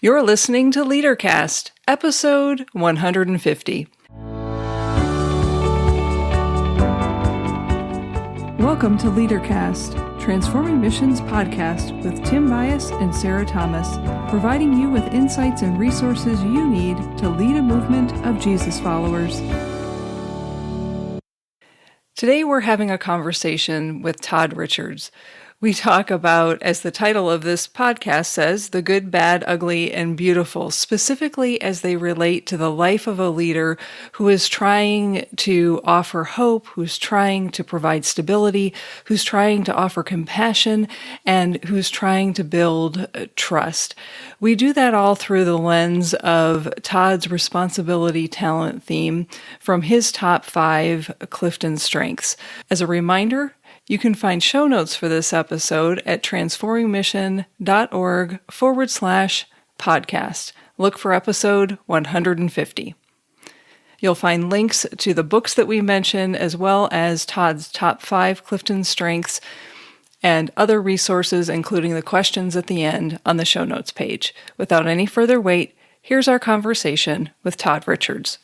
You're listening to LeaderCast, episode 150. Welcome to LeaderCast, Transforming Missions podcast with Tim Bias and Sarah Thomas, providing you with insights and resources you need to lead a movement of Jesus followers. Today we're having a conversation with Todd Richards. We talk about, as the title of this podcast says, the good, bad, ugly, and beautiful, specifically as they relate to the life of a leader who is trying to offer hope, who's trying to provide stability, who's trying to offer compassion, and who's trying to build trust. We do that all through the lens of Todd's responsibility talent theme from his top 5 Clifton strengths. As a reminder, you can find show notes for this episode at transformingmission.org/podcast. Look for episode 150. You'll find links to the books that we mention, as well as Todd's top 5 Clifton strengths and other resources, including the questions at the end on the show notes page. Without any further wait, here's our conversation with Todd Richards.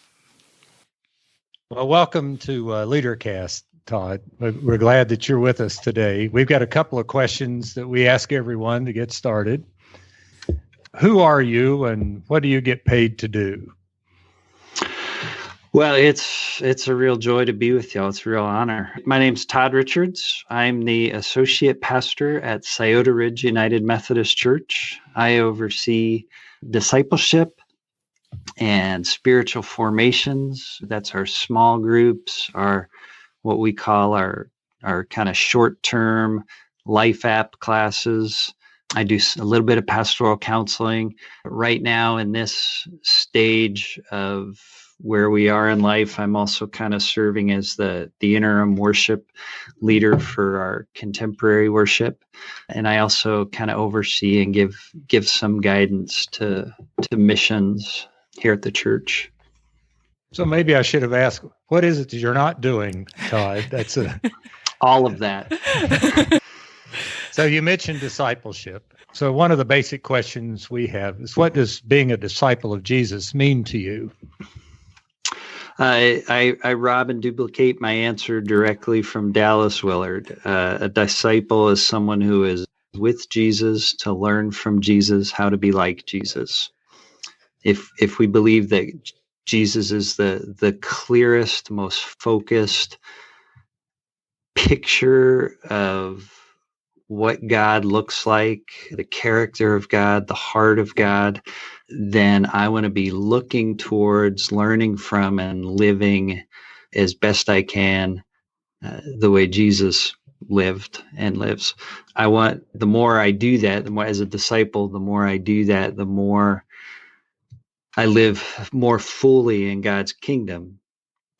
Well, welcome to LeaderCast. Todd, we're glad that you're with us today. We've got a couple of questions that we ask everyone to get started. Who are you and what do you get paid to do? Well, it's a real joy to be with y'all. It's a real honor. My name's Todd Richards. I'm the associate pastor at Scioto Ridge United Methodist Church. I oversee discipleship and spiritual formations. That's our small groups, our what we call our kind of short-term life app classes. I do a little bit of pastoral counseling. Right now in this stage of where we are in life, I'm also kind of serving as the interim worship leader for our contemporary worship. And I also kind of oversee and give some guidance to missions here at the church. So maybe I should have asked, what is it that you're not doing, Todd? That's all of that. So you mentioned discipleship. So one of the basic questions we have is, what does being a disciple of Jesus mean to you? I rob and duplicate my answer directly from Dallas Willard. A disciple is someone who is with Jesus to learn from Jesus how to be like Jesus. If we believe that Jesus is the clearest, most focused picture of what God looks like, the character of God, the heart of God, then I want to be looking towards, learning from, and living as best I can the way Jesus lived and lives. The more I do that, the more as a disciple, the more I do that, the more I live more fully in God's kingdom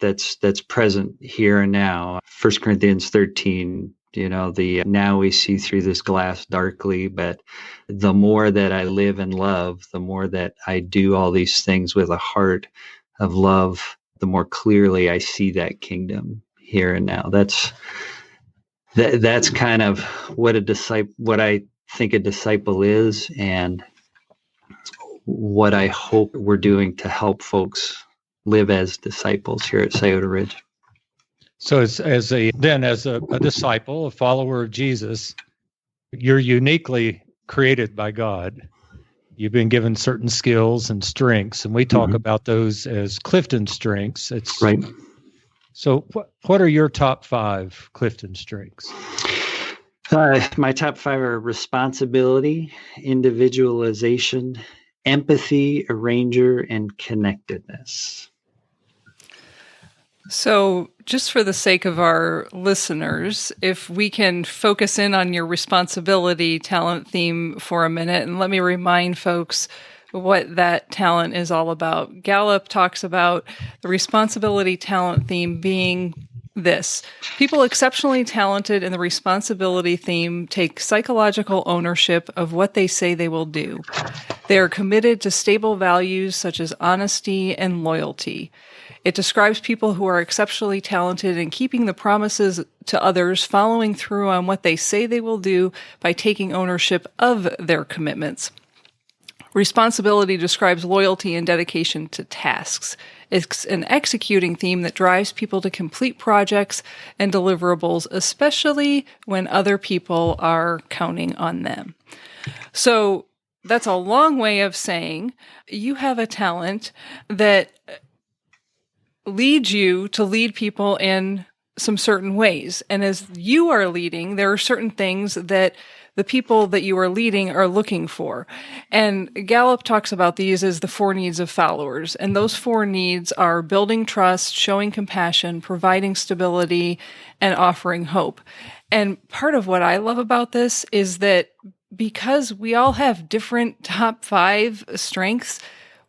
that's present here and now. 1 Corinthians 13, now we see through this glass darkly, but the more that I live in love, the more that I do all these things with a heart of love, the more clearly I see that kingdom here and now. That's kind of what I think a disciple is, and what I hope we're doing to help folks live as disciples here at Scioto Ridge. So as a disciple, a follower of Jesus, you're uniquely created by God. You've been given certain skills and strengths, and we talk about those as Clifton strengths. It's right. So what are your top 5 Clifton strengths? My top 5 are responsibility, individualization, empathy, arranger, and connectedness. So just for the sake of our listeners, if we can focus in on your responsibility talent theme for a minute, and let me remind folks what that talent is all about. Gallup talks about the responsibility talent theme being this: people exceptionally talented in the responsibility theme take psychological ownership of what they say they will do. They are committed to stable values such as honesty and loyalty. It describes people who are exceptionally talented in keeping the promises to others, following through on what they say they will do by taking ownership of their commitments. Responsibility describes loyalty and dedication to tasks. It's an executing theme that drives people to complete projects and deliverables, especially when other people are counting on them. So that's a long way of saying you have a talent that leads you to lead people in some certain ways. And as you are leading, there are certain things that the people that you are leading are looking for. And Gallup talks about these as the 4 needs of followers. And those 4 needs are building trust, showing compassion, providing stability, and offering hope. And part of what I love about this is that because we all have different top 5 strengths,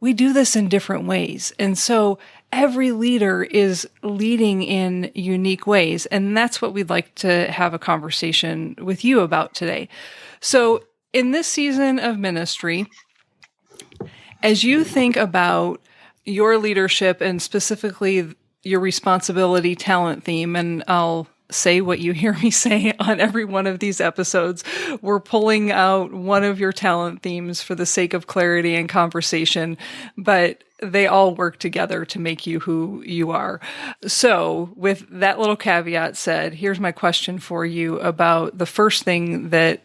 we do this in different ways. And so every leader is leading in unique ways. And that's what we'd like to have a conversation with you about today. So in this season of ministry, as you think about your leadership and specifically your responsibility talent theme, and I'll say what you hear me say on every one of these episodes, we're pulling out one of your talent themes for the sake of clarity and conversation, but they all work together to make you who you are. So with that little caveat said, here's my question for you about the first thing that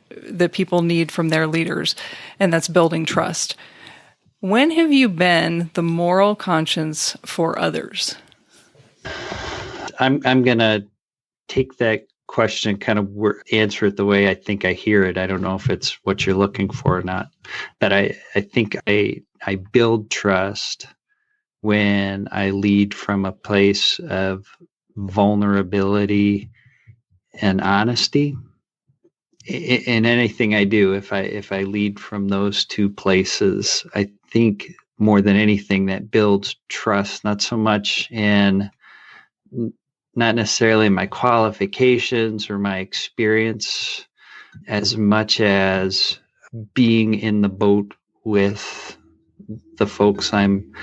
people need from their leaders, and that's building trust. When have you been the moral conscience for others? I'm going to take that question, kind of answer it the way I think I hear it. I don't know if it's what you're looking for or not, but I think I build trust when I lead from a place of vulnerability and honesty. In anything I do, if I lead from those 2 places, I think more than anything that builds trust, not so much in not necessarily my qualifications or my experience, as much as being in the boat with the folks I'm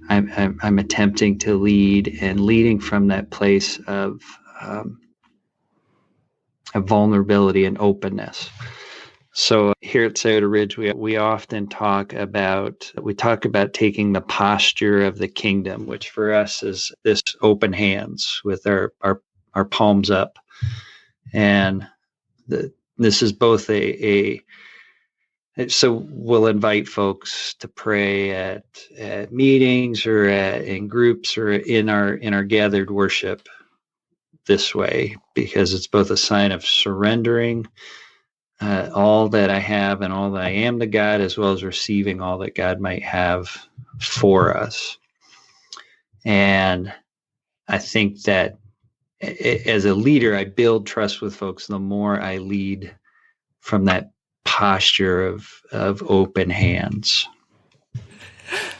attempting to lead, and leading from that place of vulnerability and openness. So here at Scioto Ridge, we often talk about taking the posture of the kingdom, which for us is this open hands with our palms up. And this is both so we'll invite folks to pray at meetings or in groups or in our gathered worship this way, because it's both a sign of surrendering all that I have and all that I am to God, as well as receiving all that God might have for us. And I think that as a leader, I build trust with folks the more I lead from that posture of open hands.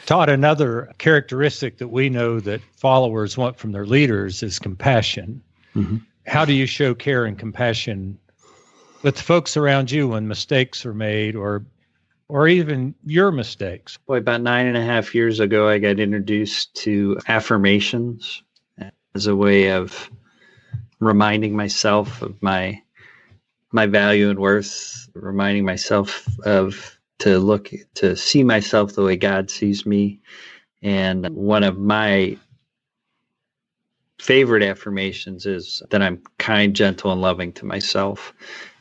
Todd, another characteristic that we know that followers want from their leaders is compassion. Mm-hmm. How do you show care and compassion with folks around you when mistakes are made, or even your mistakes? Boy, about 9.5 years ago, I got introduced to affirmations as a way of reminding myself of my value and worth, reminding myself to see myself the way God sees me. And one of my favorite affirmations is that I'm kind, gentle, and loving to myself.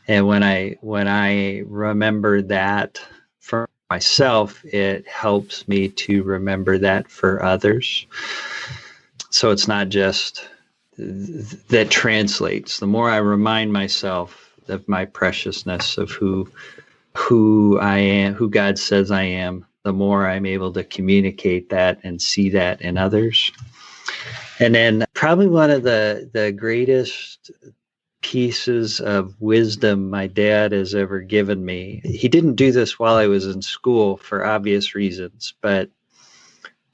And when I remember that for myself, it helps me to remember that for others. So it's not just that translates. The more I remind myself of my preciousness, of who I am, who God says I am, the more I'm able to communicate that and see that in others. And then probably one of the greatest pieces of wisdom my dad has ever given me. He didn't do this while I was in school for obvious reasons, but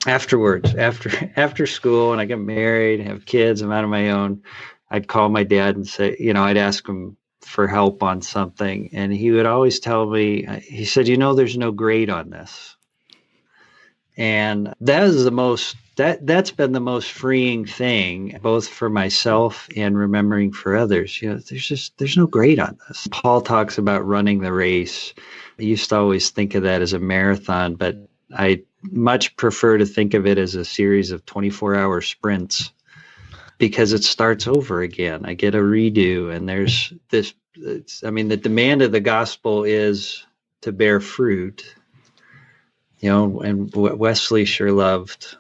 afterwards, after school, when I get married, have kids, I'm out on my own, I'd call my dad and say, I'd ask him for help on something. And he would always tell me, he said, there's no grade on this. And that is that's been the most freeing thing, both for myself and remembering for others. There's no grade on this. Paul talks about running the race. I used to always think of that as a marathon, but I much prefer to think of it as a series of 24-hour sprints, because it starts over again. I get a redo, and there's this. The demand of the gospel is to bear fruit. And what Wesley sure loved,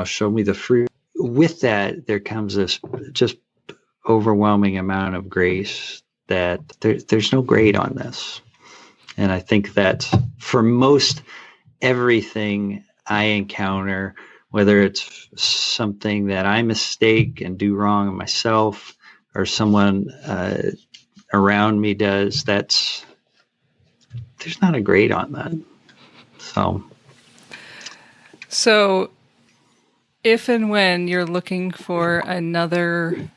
show me the fruit. With that, there comes this just overwhelming amount of grace that there's no grade on this. And I think that for most everything I encounter, whether it's something that I mistake and do wrong myself, or someone around me does, there's not a grade on that. So if and when you're looking for another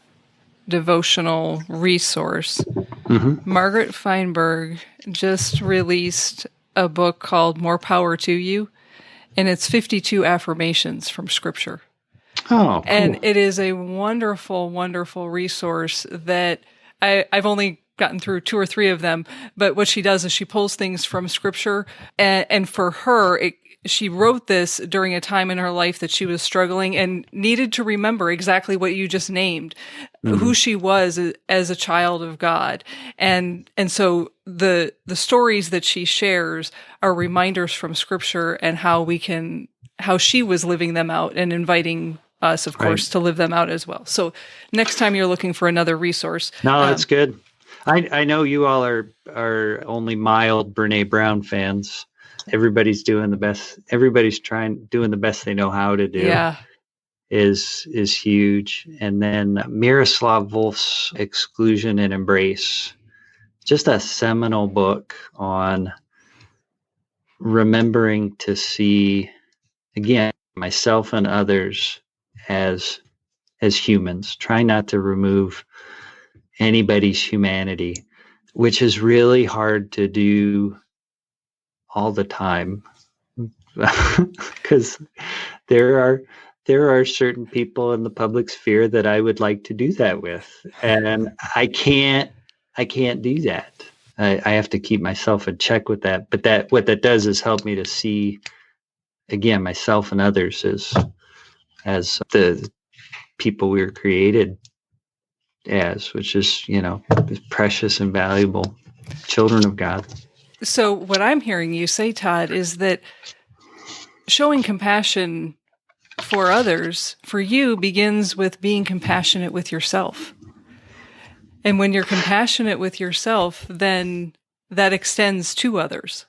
devotional resource, Margaret Feinberg just released a book called More Power to You, and it's 52 affirmations from Scripture. Oh, cool. And it is a wonderful, wonderful resource that I've only gotten through 2 or 3 of them, but what she does is she pulls things from Scripture, and for her, she wrote this during a time in her life that she was struggling and needed to remember exactly what you just named, who she was as a child of God. And so the stories that she shares are reminders from Scripture, and how she was living them out and inviting us, of course, to live them out as well. So next time you're looking for another resource. No, that's good. I know you all are only mild Brene Brown fans. Everybody's doing the best. Everybody's doing the best they know how to do. Yeah. Is huge. And then Miroslav Volf's Exclusion and Embrace, just a seminal book on remembering to see, again, myself and others as humans. Try not to remove anybody's humanity, which is really hard to do all the time, because there are certain people in the public sphere that I would like to do that with, and I can't do that. I have to keep myself in check with that. But what that does is help me to see, again, myself and others as the people we were created as, which is precious and valuable children of God. So what I'm hearing you say, Todd, is that showing compassion for others, for you, begins with being compassionate with yourself. And when you're compassionate with yourself, then that extends to others.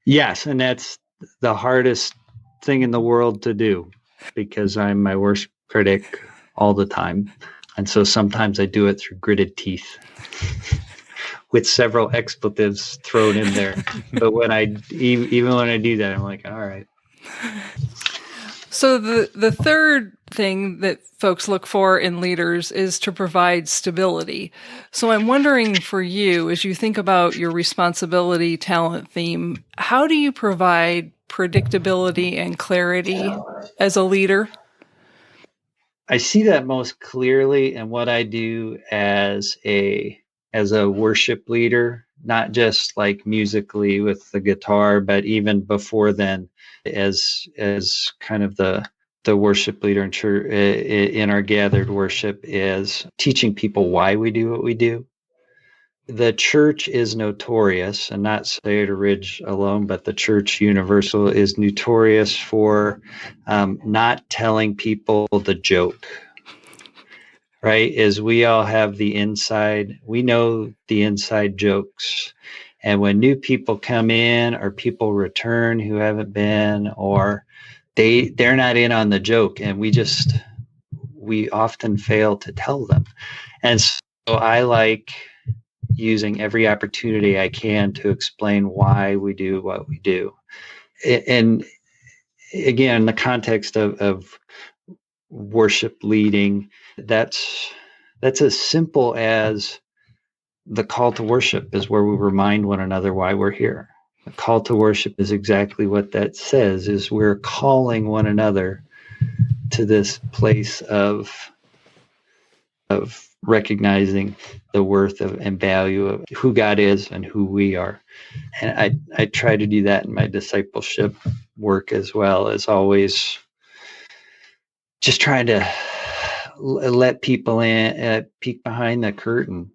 Yes, and that's the hardest thing in the world to do, because I'm my worst critic all the time. And so sometimes I do it through gritted teeth. With several expletives thrown in there. But even when I do that, I'm like, all right. So the third thing that folks look for in leaders is to provide stability. So I'm wondering, for you, as you think about your responsibility talent theme, how do you provide predictability and clarity as a leader? I see that most clearly in what I do as a worship leader, not just like musically with the guitar, but even before then, as kind of the worship leader in church, in our gathered worship, is teaching people why we do what we do. The church is notorious, and not Scioto Ridge alone, but the church universal is notorious for not telling people the joke. Right? Is we all have we know the inside jokes. And when new people come in, or people return who haven't been, or they're not in on the joke, and we often fail to tell them. And so I like using every opportunity I can to explain why we do what we do. And again, in the context of worship leading, that's as simple as the call to worship is where we remind one another why we're here. A call to worship is exactly what that says, is we're calling one another to this place of recognizing the worth of and value of who God is and who we are. And I try to do that in my discipleship work as well, as always just trying to let people in, peek behind the curtain,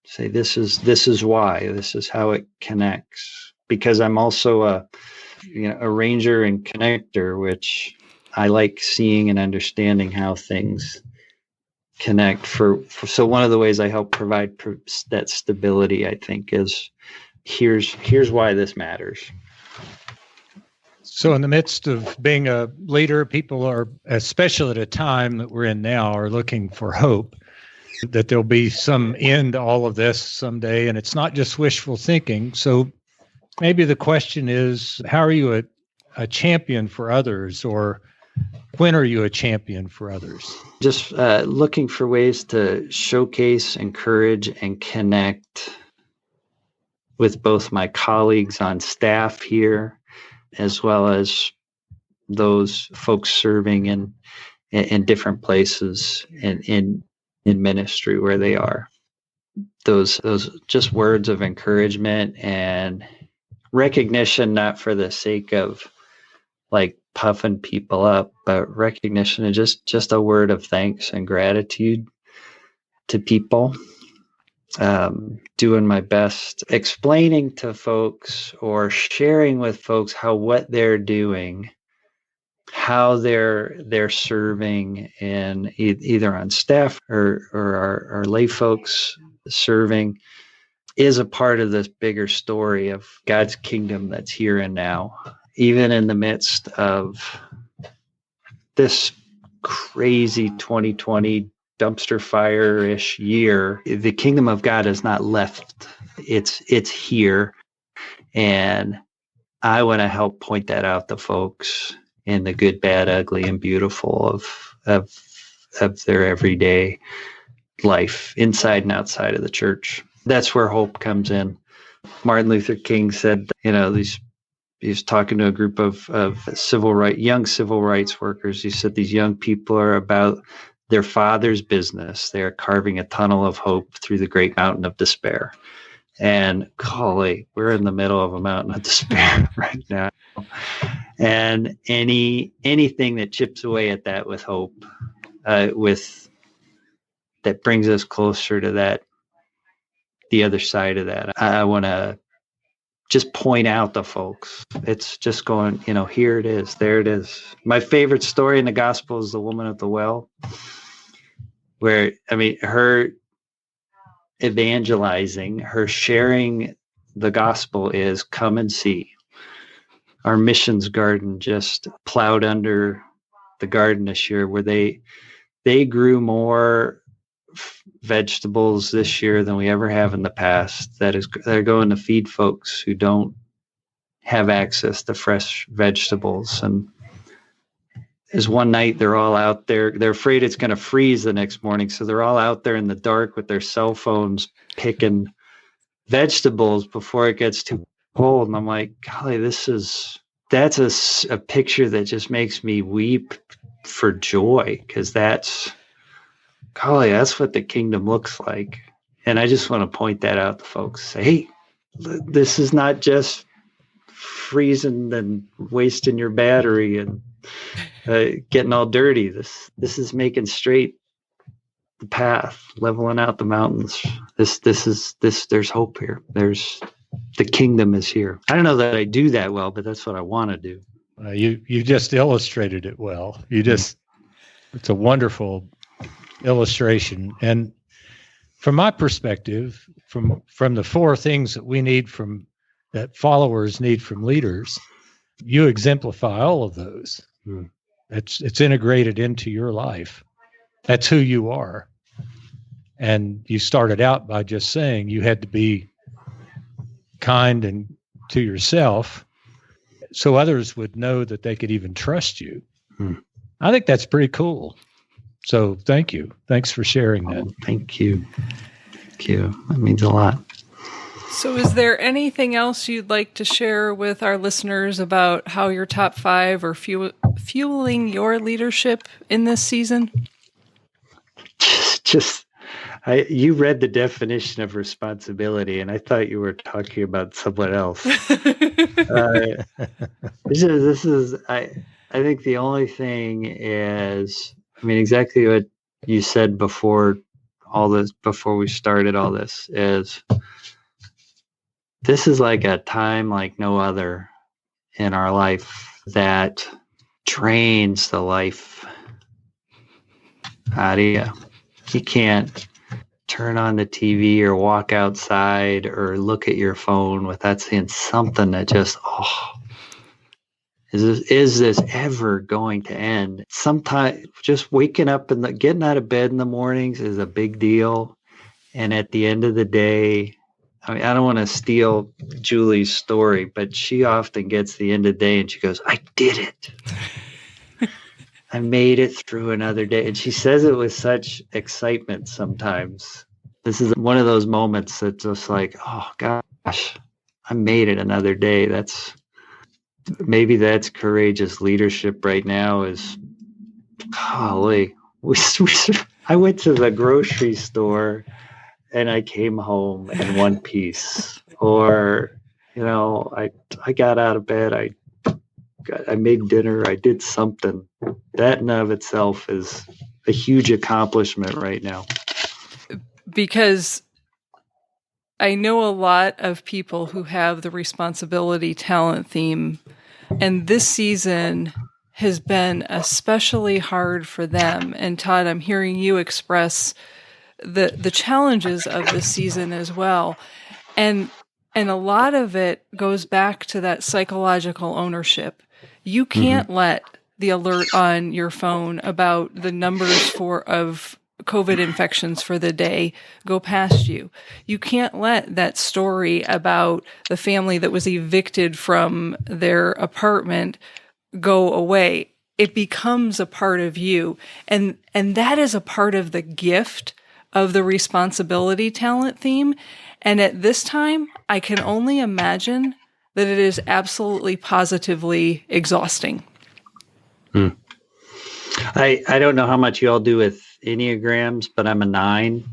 say this is why, this is how it connects. Because I'm also a ranger and connector, which I like seeing and understanding how things connect. So one of the ways I help provide that stability, I think, is here's why this matters. So in the midst of being a leader, people are, especially at a time that we're in now, are looking for hope that there'll be some end to all of this someday. And it's not just wishful thinking. So maybe the question is, how are you a champion for others, or when are you a champion for others? Just looking for ways to showcase, encourage, and connect with both my colleagues on staff here, as well as those folks serving in different places in ministry where they are. Those just words of encouragement and recognition, not for the sake of like puffing people up, but recognition and just a word of thanks and gratitude to people. Doing my best, explaining to folks or sharing with folks how what they're doing, how they're serving in either on staff or our lay folks serving, is a part of this bigger story of God's kingdom that's here and now. Even in the midst of this crazy 2020 dumpster fire-ish year, the kingdom of God has not left. It's here. And I want to help point that out to folks in the good, bad, ugly, and beautiful of their everyday life, inside and outside of the church. That's where hope comes in. Martin Luther King said, he was talking to a group of young civil rights workers. He said these young people are about their father's business. They are carving a tunnel of hope through the great mountain of despair. And golly, we're in the middle of a mountain of despair right now. And anything that chips away at that with hope, that brings us closer to that, the other side of that. I want to just point out to folks. It's just going, here it is, there it is. My favorite story in the gospel is the woman at the well, where, her evangelizing, her sharing the gospel is come and see. Our missions garden just plowed under the garden this year, where they grew more vegetables this year than we ever have in the past. They're going to feed folks who don't have access to fresh vegetables. And is one night they're all out there. They're afraid it's going to freeze the next morning, so they're all out there in the dark with their cell phones picking vegetables before it gets too cold. And I'm like, golly, that's a picture that just makes me weep for joy, because that's what the kingdom looks like. And I just want to point that out to folks. Say, hey, this is not just freezing and wasting your battery and getting all dirty. This is making straight the path, leveling out the mountains. There's hope here. The kingdom is here. I don't know that I do that well, but that's what I want to do. You just illustrated it well. It's a wonderful illustration. And from my perspective, from the four things that we need that followers need from leaders, you exemplify all of those. It's integrated into your life. That's who you are. And you started out by just saying you had to be kind and to yourself so others would know that they could even trust you. I think that's pretty cool. So thank you. Thanks for sharing that. Thank you. That means a lot. So is there anything else you'd like to share with our listeners about how your top 5 are fueling your leadership in this season? You read the definition of responsibility, and I thought you were talking about someone else. I think the only thing is, exactly what you said before we started all this, is this is like a time like no other in our life that drains the life out of you. You can't turn on the TV or walk outside or look at your phone without seeing something that just, is this ever going to end? Sometimes just waking up and getting out of bed in the mornings is a big deal. And at the end of the day, I don't want to steal Julie's story, but she often gets the end of the day and she goes, I did it. I made it through another day. And she says it with such excitement sometimes. This is one of those moments that's just like, oh gosh, I made it another day. Maybe that's courageous leadership right now. Is, golly, I went to the grocery store and I came home in one piece. Or, I got out of bed, I made dinner, I did something. That in of itself is a huge accomplishment right now. Because I know a lot of people who have the responsibility talent theme, and this season has been especially hard for them. And Todd, I'm hearing you express the challenges of this season as well. And a lot of it goes back to that psychological ownership. You can't let the alert on your phone about the numbers of COVID infections for the day go past you. You can't let that story about the family that was evicted from their apartment go away. It becomes a part of you. And that is a part of the gift of the responsibility talent theme. And at this time, I can only imagine that it is absolutely positively exhausting. I don't know how much you all do with Enneagrams, but I'm a 9,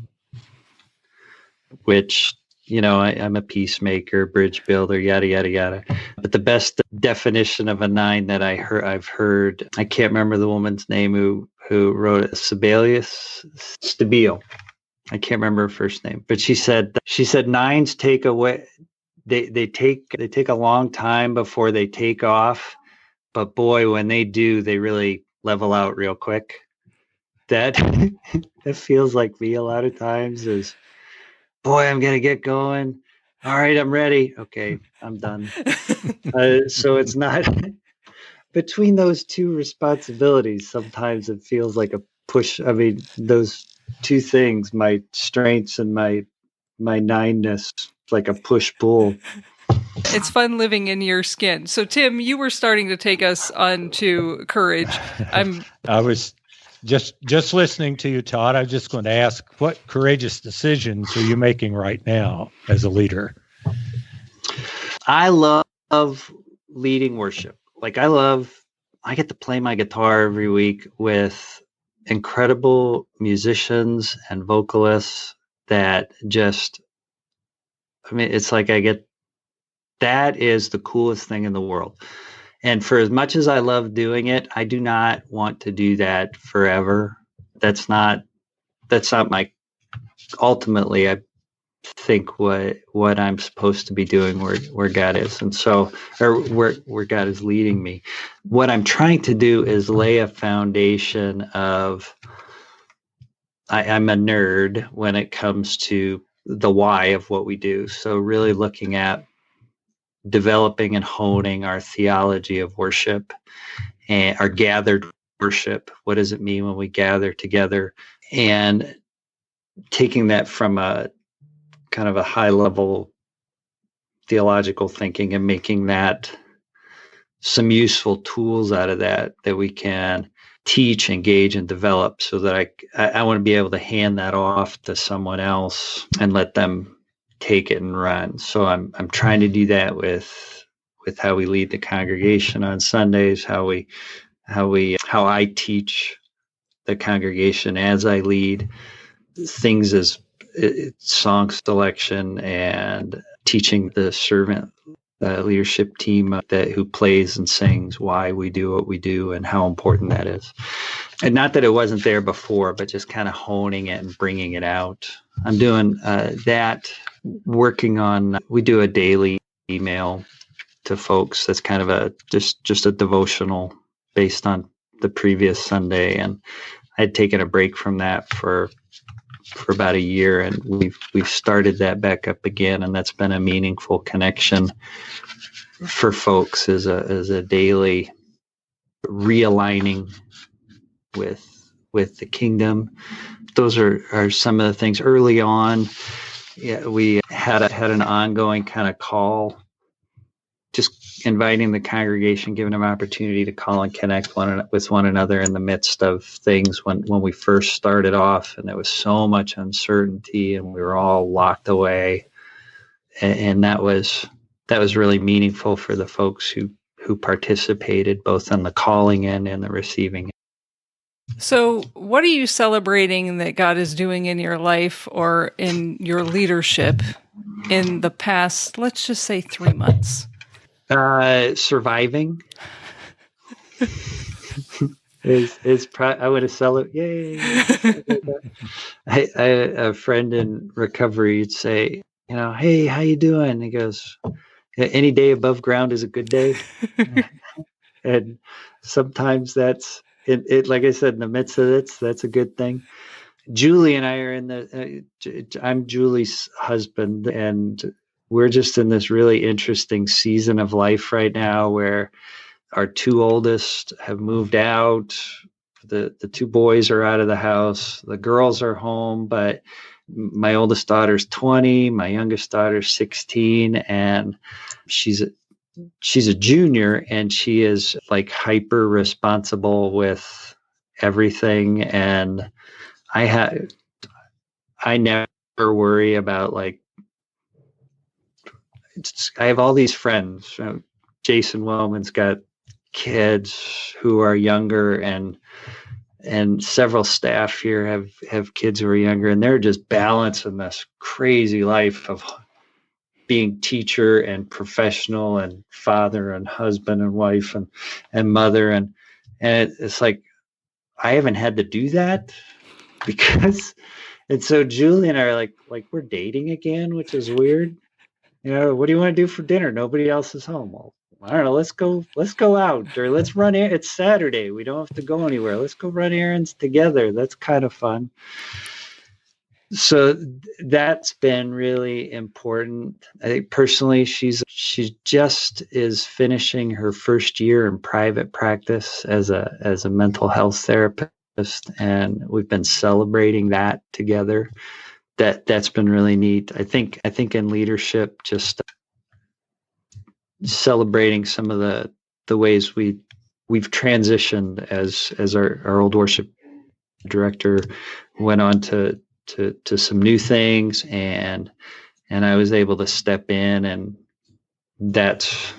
which, I'm a peacemaker, bridge builder, yada, yada, yada. But the best definition of a 9 that I've heard, I can't remember the woman's name who wrote it, Stabile. I can't remember her first name, but she said 9s take away. They take a long time before they take off, but boy, when they do, they really level out real quick. That feels like me a lot of times. Is, boy, I'm gonna get going. All right, I'm ready. Okay, I'm done. So it's not between those two responsibilities. Sometimes it feels like a push. Those two things, my strengths and my 9-ness, like a push-pull. It's fun living in your skin. So, Tim, you were starting to take us on to courage. I was just listening to you, Todd. I was just going to ask, what courageous decisions are you making right now as a leader? I love leading worship. I get to play my guitar every week with incredible musicians and vocalists that just, it's like that is the coolest thing in the world. And for as much as I love doing it, I do not want to do that forever. That's not my, ultimately, I think what I'm supposed to be doing where God is. And so, or where God is leading me. What I'm trying to do is lay a foundation of, I'm a nerd when it comes to the why of what we do. So really looking at developing and honing our theology of worship and our gathered worship. What does it mean when we gather together? And taking that from a kind of a high level theological thinking and making that some useful tools out of that we can teach, engage, and develop, so that I want to be able to hand that off to someone else and let them take it and run. So I'm trying to do that with how we lead the congregation on Sundays, how I teach the congregation as I lead, things as song selection and teaching the servant leadership team who plays and sings why we do what we do and how important that is. And not that it wasn't there before, but just kind of honing it and bringing it out. I'm doing that, working on, we do a daily email to folks. That's kind of a just a devotional based on the previous Sunday. And I'd taken a break from that for about a year, and we've started that back up again, and that's been a meaningful connection for folks as a daily realigning with the kingdom. Those are some of the things early on. Yeah, we had an ongoing kind of call, just inviting the congregation, giving them opportunity to call and connect with one another in the midst of things when we first started off, and there was so much uncertainty and we were all locked away. And that was really meaningful for the folks who participated both in the calling end and the receiving. So, what are you celebrating that God is doing in your life or in your leadership in the past, let's just say 3 months? Surviving I would have celebrated. Yay! A friend in recovery would say, hey, how you doing? And he goes, any day above ground is a good day. And sometimes that's it. Like I said, in the midst of it, that's a good thing. Julie and I are I'm Julie's husband, and we're just in this really interesting season of life right now where our two oldest have moved out. The two boys are out of the house. The girls are home, but my oldest daughter's 20, my youngest daughter's 16, and she's a junior, and she is like hyper responsible with everything. And I never worry about I have all these friends. Jason Wellman's got kids who are younger, and several staff here have kids who are younger, and they're just balancing this crazy life of being teacher and professional and father and husband and wife and mother. And it's like, I haven't had to do that and so Julie and I are like we're dating again, which is weird. What do you want to do for dinner? Nobody else is home. Well, I don't know. Let's go out, or let's run. It's Saturday. We don't have to go anywhere. Let's go run errands together. That's kind of fun. So that's been really important. I think personally, she just is finishing her first year in private practice as a mental health therapist, and we've been celebrating that together. That's been really neat. I think in leadership, just celebrating some of the ways we've transitioned as our old worship director went on to some new things, and I was able to step in, and that's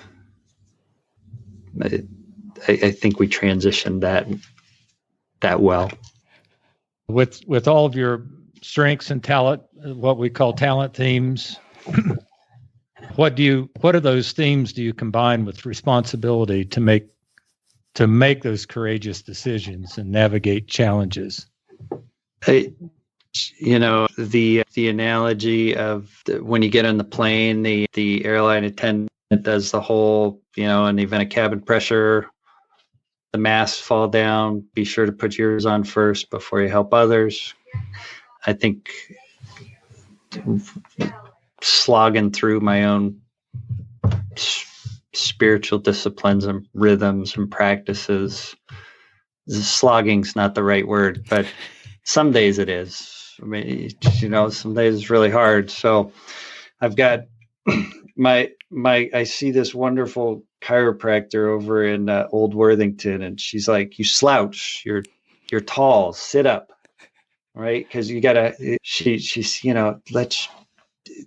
I think we transitioned that well. With all of your strengths and talent, what we call talent themes, what are those themes do you combine with responsibility to make those courageous decisions and navigate challenges? The analogy of when you get on the plane, the airline attendant does the whole, in the event of cabin pressure, the masks fall down, be sure to put yours on first before you help others. I think slogging through my own spiritual disciplines and rhythms and practices, slogging's not the right word, but some days it is. I mean, some days it's really hard. So I've got I see this wonderful chiropractor over in Old Worthington, and she's like, you slouch, you're tall, sit up, right? Because you gotta, she's,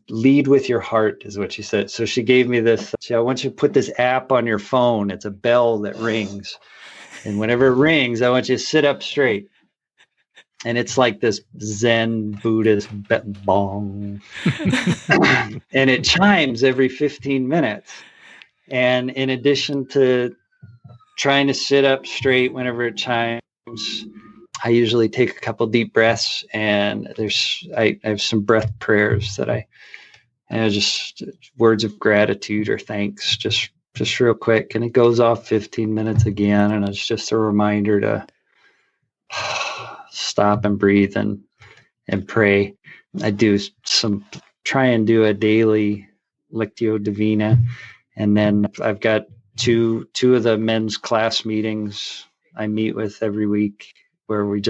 lead with your heart is what she said. So she gave me this. I want you to put this app on your phone. It's a bell that rings. And whenever it rings, I want you to sit up straight. And it's like this Zen Buddhist bong. And it chimes every 15 minutes. And in addition to trying to sit up straight whenever it chimes, I usually take a couple deep breaths, and I have some breath prayers that just words of gratitude or thanks, just real quick. And it goes off 15 minutes again. And it's just a reminder to stop and breathe and pray. I try and do a daily Lectio Divina. And then I've got two of the men's class meetings I meet with every week, where we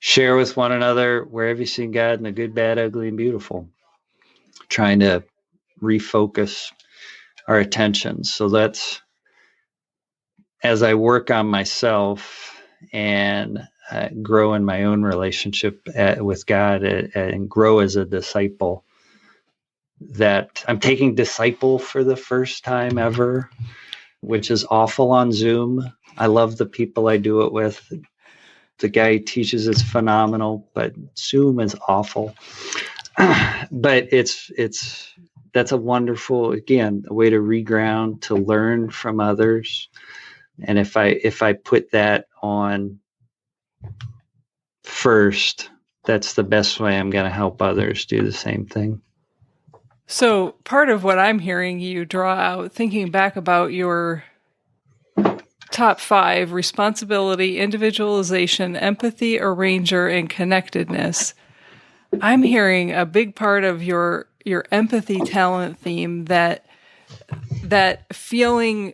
share with one another, where have you seen God in the good, bad, ugly, and beautiful, trying to refocus our attention. So that's, as I work on myself and grow in my own relationship with God and grow as a disciple, that I'm taking Disciple for the first time ever, which is awful on Zoom. I love the people I do it with. The guy who teaches is phenomenal, but Zoom is awful. But that's a wonderful, again, a way to reground, to learn from others. And if I put that on first, that's the best way I'm going to help others do the same thing. So part of what I'm hearing you draw out, thinking back about your top 5: responsibility, individualization, empathy, arranger, and connectedness. I'm hearing a big part of your empathy talent theme, that feeling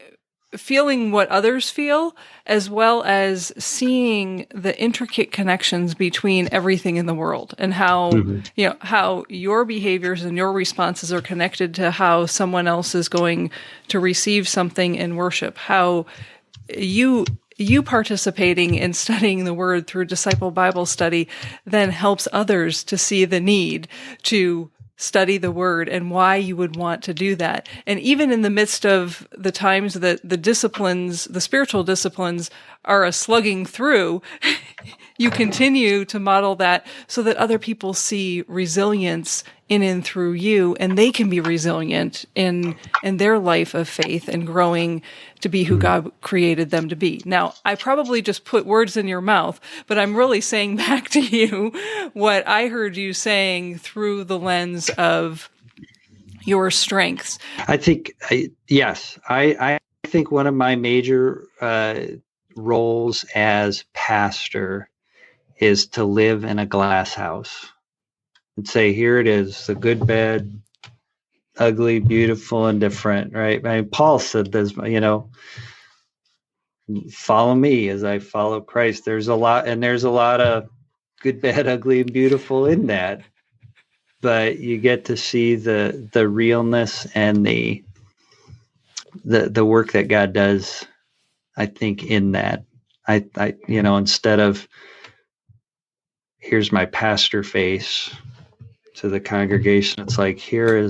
what others feel, as well as seeing the intricate connections between everything in the world, and how, how your behaviors and your responses are connected to how someone else is going to receive something in worship, how you participating in studying the Word through Disciple Bible Study then helps others to see the need to study the Word and why you would want to do that. And even in the midst of the times that the spiritual disciplines are a slugging through, you continue to model that so that other people see resilience in and through you, and they can be resilient in their life of faith and growing to be who God created them to be. Now, I probably just put words in your mouth, but I'm really saying back to you what I heard you saying through the lens of your strengths. I think, yes, I think one of my major roles as pastor is to live in a glass house and say, here it is, the good, bad, ugly, beautiful, and different, right? I mean, Paul said this, follow me as I follow Christ. There's a lot of good, bad, ugly, and beautiful in that. But you get to see the realness and the work that God does, I think, in that. I instead of here's my pastor face to the congregation, it's like, here it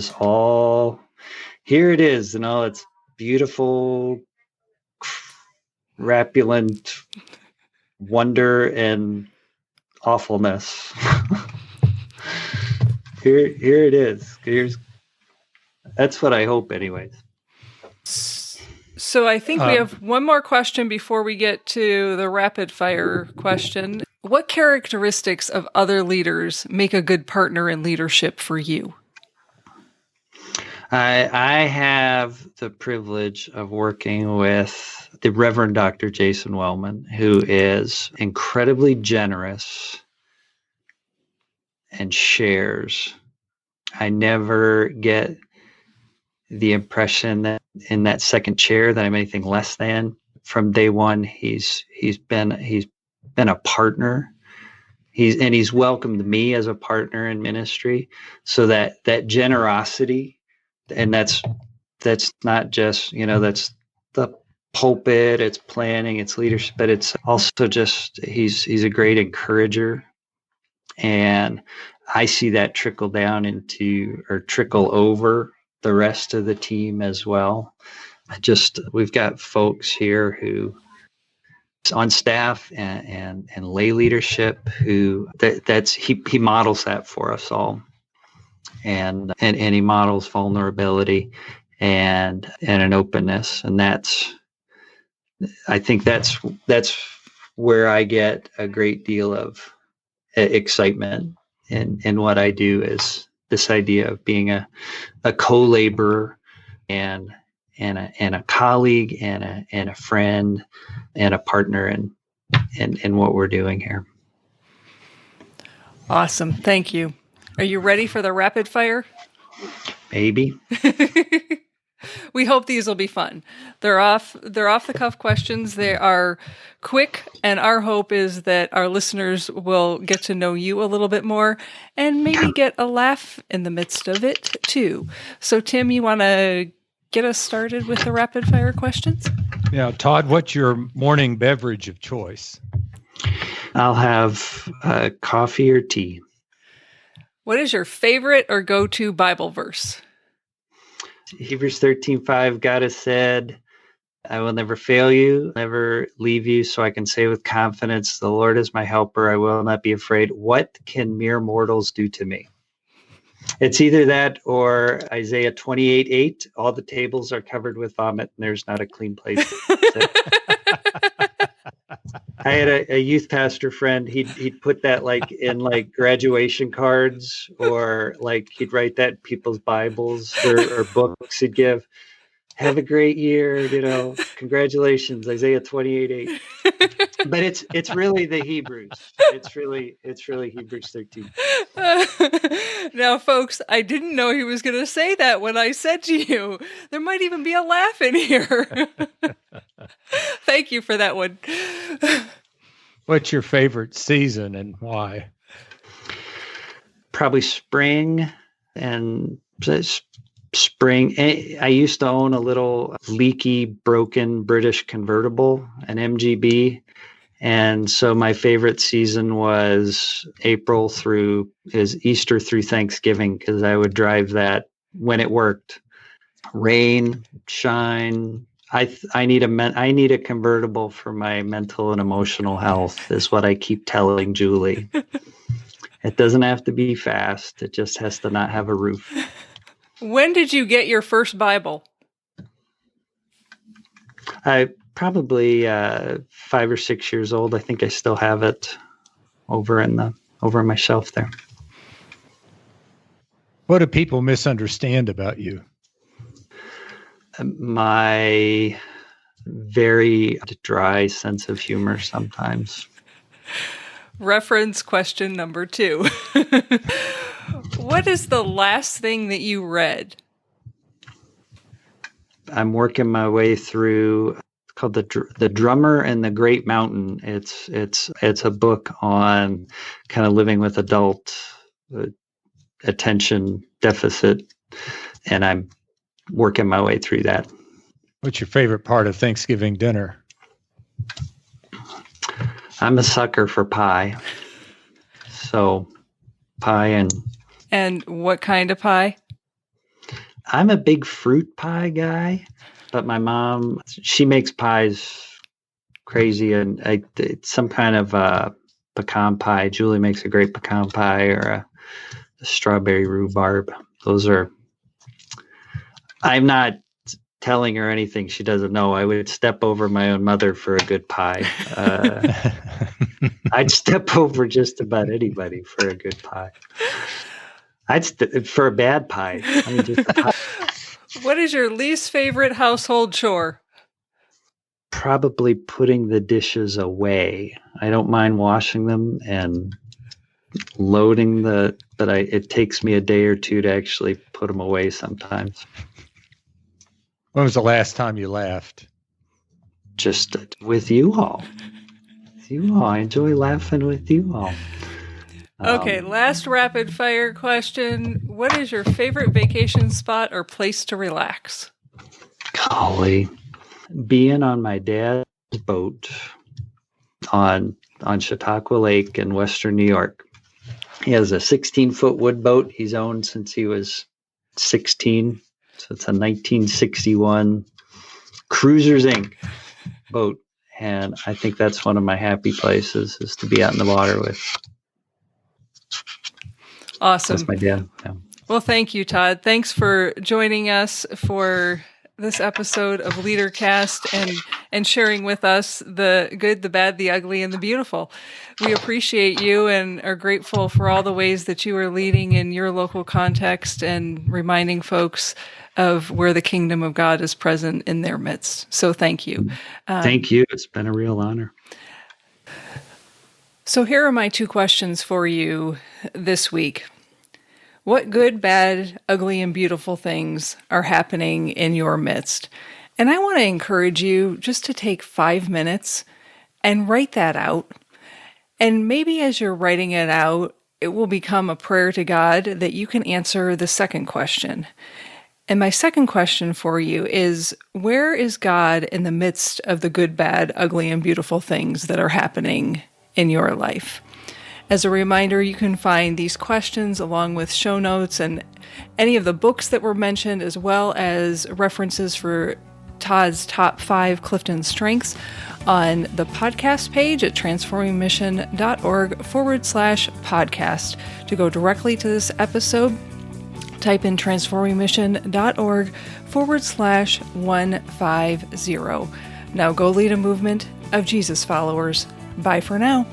is, it's beautiful, rapulent wonder and awfulness. Here it is. That's what I hope, anyways. So I think we have one more question before we get to the rapid fire question. What characteristics of other leaders make a good partner in leadership for you? I have the privilege of working with the Reverend Dr. Jason Wellman, who is incredibly generous and shares. I never get the impression that in that second chair that I'm anything less than. From day one, he's been a partner. He's welcomed me as a partner in ministry. So that generosity, and that's not just, that's the pulpit, it's planning, it's leadership, but it's also just he's a great encourager And I see that trickle down into or trickle over the rest of the team as well. We've got folks here who on staff and lay leadership who he models that for us all. And he models vulnerability and an openness. And I think that's where I get a great deal of excitement in what I do, is this idea of being a co-laborer and a colleague and a friend and a partner in what we're doing here. Awesome. Thank you. Are you ready for the rapid fire? Maybe. We hope these will be fun. They're off the cuff questions. They are quick, and our hope is that our listeners will get to know you a little bit more and maybe get a laugh in the midst of it too. So Tim, you want to get us started with the rapid fire questions? Yeah, Todd, what's your morning beverage of choice? I'll have coffee or tea. What is your favorite or go-to Bible verse? Hebrews 13:5, God has said, I will never fail you, never leave you, so I can say with confidence, the Lord is my helper, I will not be afraid. What can mere mortals do to me? It's either that or Isaiah 28:8, all the tables are covered with vomit and there's not a clean place to sit. I had a youth pastor friend. He'd put that in graduation cards, or he'd write that in people's Bibles or books he'd give. Have a great year, congratulations, Isaiah 28:8. But it's really the Hebrews. It's really Hebrews 13. Now, folks, I didn't know he was going to say that when I said to you, there might even be a laugh in here. Thank you for that one. What's your favorite season and why? Probably spring. And spring. I used to own a little leaky, broken British convertible, an MGB. And so my favorite season was Easter through Thanksgiving, because I would drive that when it worked. Rain, shine. I need a convertible for my mental and emotional health, is what I keep telling Julie. It doesn't have to be fast. It just has to not have a roof. When did you get your first Bible? I probably 5 or 6 years old. I think I still have it over in my shelf there. What do people misunderstand about you? My very dry sense of humor sometimes. Reference question number 2. What is the last thing that you read? I'm working my way through. It's called the Drummer and the Great Mountain. It's a book on kind of living with adult attention deficit, and I'm working my way through that. What's your favorite part of Thanksgiving dinner? I'm a sucker for pie. So pie And what kind of pie? I'm a big fruit pie guy, but my mom, she makes pies crazy, and it's some kind of pecan pie. Julie makes a great pecan pie, or a strawberry rhubarb. I'm not telling her anything she doesn't know. I would step over my own mother for a good pie. I'd step over just about anybody for a good pie. For a bad pie. I mean, just a pie. What is your least favorite household chore? Probably putting the dishes away. I don't mind washing them and loading but it takes me a day or two to actually put them away sometimes. When was the last time you laughed? Just with you all. I enjoy laughing with you all. Okay, last rapid fire question. What is your favorite vacation spot or place to relax? Golly. Being on my dad's boat on Chautauqua Lake in Western New York. He has a 16-foot wood boat he's owned since he was 16. So it's a 1961 Cruisers Inc. boat. And I think that's one of my happy places, is to be out in the water with. Awesome. That's my dad. Yeah. Well, thank you, Todd. Thanks for joining us for this episode of LeaderCast and sharing with us the good, the bad, the ugly, and the beautiful. We appreciate you and are grateful for all the ways that you are leading in your local context and reminding folks of where the kingdom of God is present in their midst. So thank you. Thank you. It's been a real honor. So here are my 2 questions for you this week. What good, bad, ugly, and beautiful things are happening in your midst? And I want to encourage you just to take 5 minutes and write that out. And maybe as you're writing it out, it will become a prayer to God that you can answer the second question. And my second question for you is, where is God in the midst of the good, bad, ugly, and beautiful things that are happening in your life? As a reminder, you can find these questions along with show notes and any of the books that were mentioned, as well as references for Todd's top 5 Clifton strengths on the podcast page at transformingmission.org/podcast. To go directly to this episode, type in transformingmission.org/150. Now go lead a movement of Jesus followers. Bye for now.